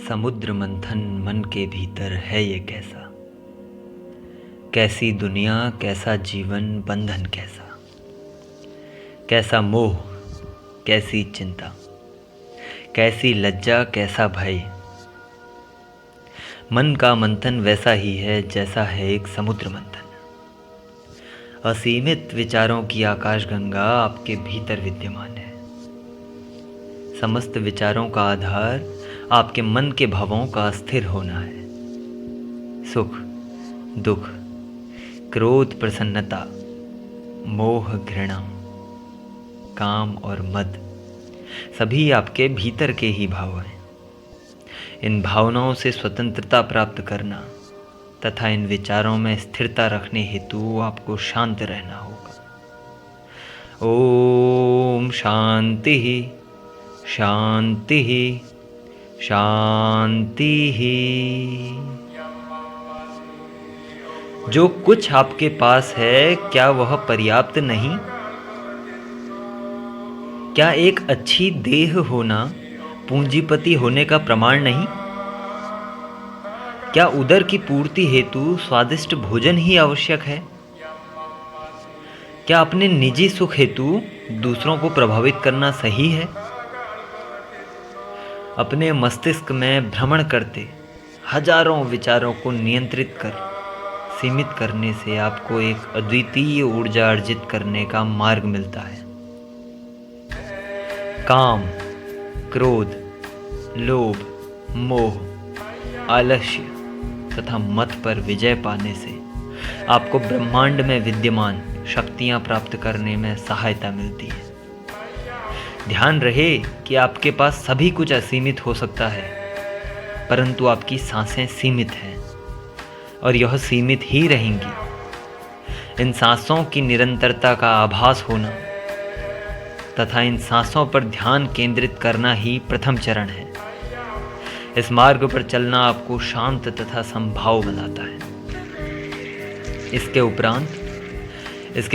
समुद्र मंथन मन के भीतर है ये कैसा, कैसी दुनिया कैसा जीवन बंधन कैसा, कैसा मोह कैसी चिंता, कैसी लज्जा कैसा भय। मन का मंथन वैसा ही है जैसा है एक समुद्र मंथन। असीमित विचारों की आकाशगंगा आपके भीतर विद्यमान है। समस्त विचारों का आधार आपके मन के भावों का स्थिर होना है। सुख, दुख, क्रोध, प्रसन्नता, मोह, घृणा, काम और मद सभी आपके भीतर के ही भाव हैं। इन भावनाओं से स्वतंत्रता प्राप्त करना तथा इन विचारों में स्थिरता रखने हेतु आपको शांत रहना होगा। ओम शांति शांति शांति। जो कुछ आपके पास है क्या वह पर्याप्त नहीं? क्या एक अच्छी देह होना पूंजीपति होने का प्रमाण नहीं? क्या उदर की पूर्ति हेतु स्वादिष्ट भोजन ही आवश्यक है? क्या अपने निजी सुख हेतु दूसरों को प्रभावित करना सही है? अपने मस्तिष्क में भ्रमण करते हजारों विचारों को नियंत्रित कर सीमित करने से आपको एक अद्वितीय ऊर्जा अर्जित करने का मार्ग मिलता है। काम, क्रोध, लोभ, मोह, आलस्य तथा मत पर विजय पाने से आपको ब्रह्मांड में विद्यमान शक्तियां प्राप्त करने में सहायता मिलती है। ध्यान रहे कि आपके पास सभी कुछ असीमित हो सकता है, परंतु आपकी सांसें सीमित हैं और यह सीमित ही रहेंगी। इन सांसों की निरंतरता का आभास होना तथा इन सांसों पर ध्यान केंद्रित करना ही प्रथम चरण है। इस मार्ग पर चलना आपको शांत तथा संभाव बनाता है। इसके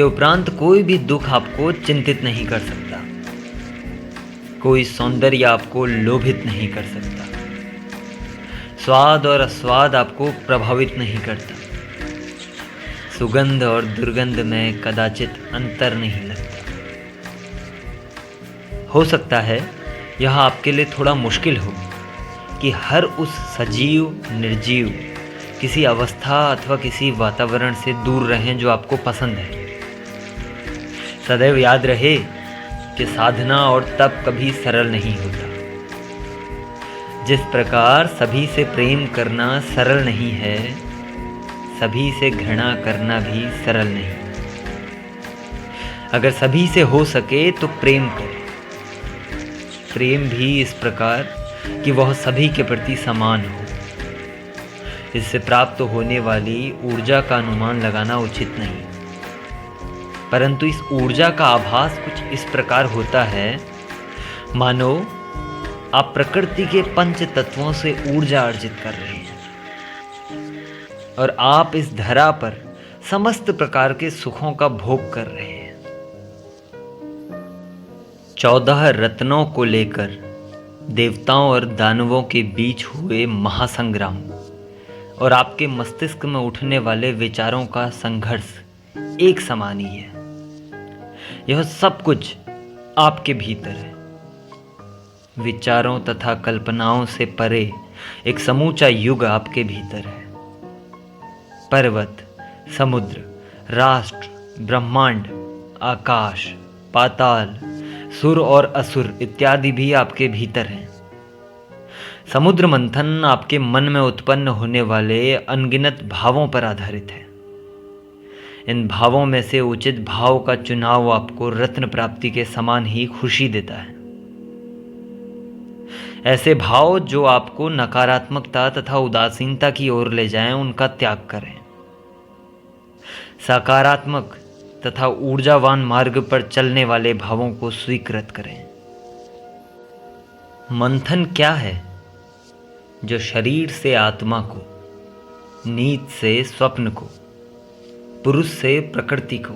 उपरांत कोई भी दुख आपको चिंतित नहीं कर सकता। कोई सौंदर्य आपको लोभित नहीं कर सकता। स्वाद और अस्वाद आपको प्रभावित नहीं करता। सुगंध और दुर्गंध में कदाचित अंतर नहीं लगता। हो सकता है यह आपके लिए थोड़ा मुश्किल हो कि हर उस सजीव निर्जीव किसी अवस्था अथवा किसी वातावरण से दूर रहें जो आपको पसंद है। सदैव याद रहे कि साधना और तप कभी सरल नहीं होता। जिस प्रकार सभी से प्रेम करना सरल नहीं है, सभी से घृणा करना भी सरल नहीं। अगर सभी से हो सके तो प्रेम करें। प्रेम भी इस प्रकार कि वह सभी के प्रति समान हो। इससे प्राप्त होने वाली ऊर्जा का अनुमान लगाना उचित नहीं, परंतु इस ऊर्जा का आभास कुछ इस प्रकार होता है मानो आप प्रकृति के पंच तत्वों से ऊर्जा अर्जित कर रहे हैं और आप इस धरा पर समस्त प्रकार के सुखों का भोग कर रहे हैं। 14 रत्नों को लेकर देवताओं और दानवों के बीच हुए महासंग्राम और आपके मस्तिष्क में उठने वाले विचारों का संघर्ष एक समान ही है। यह सब कुछ आपके भीतर है। विचारों तथा कल्पनाओं से परे एक समूचा युग आपके भीतर है। पर्वत, समुद्र, राष्ट्र, ब्रह्मांड, आकाश, पाताल, सुर और असुर इत्यादि भी आपके भीतर हैं। समुद्र मंथन आपके मन में उत्पन्न होने वाले अनगिनत भावों पर आधारित है। इन भावों में से उचित भाव का चुनाव आपको रत्न प्राप्ति के समान ही खुशी देता है। ऐसे भाव जो आपको नकारात्मकता तथा उदासीनता की ओर ले जाएं, उनका त्याग करें। सकारात्मक तथा ऊर्जावान मार्ग पर चलने वाले भावों को स्वीकृत करें। मंथन क्या है? जो शरीर से आत्मा को, नींद से स्वप्न को, पुरुष से प्रकृति को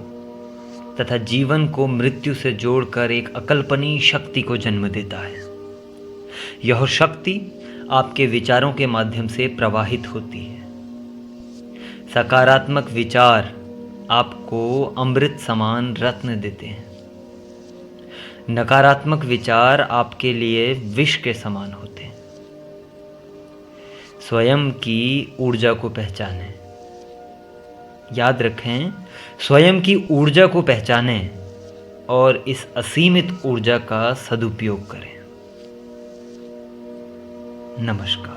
तथा जीवन को मृत्यु से जोड़कर एक अकल्पनीय शक्ति को जन्म देता है। यह शक्ति आपके विचारों के माध्यम से प्रवाहित होती है। सकारात्मक विचार आपको अमृत समान रत्न देते हैं। नकारात्मक विचार आपके लिए विष के समान होते हैं। स्वयं की ऊर्जा को पहचानें। याद रखें, स्वयं की ऊर्जा को पहचानें और इस असीमित ऊर्जा का सदुपयोग करें। नमस्कार।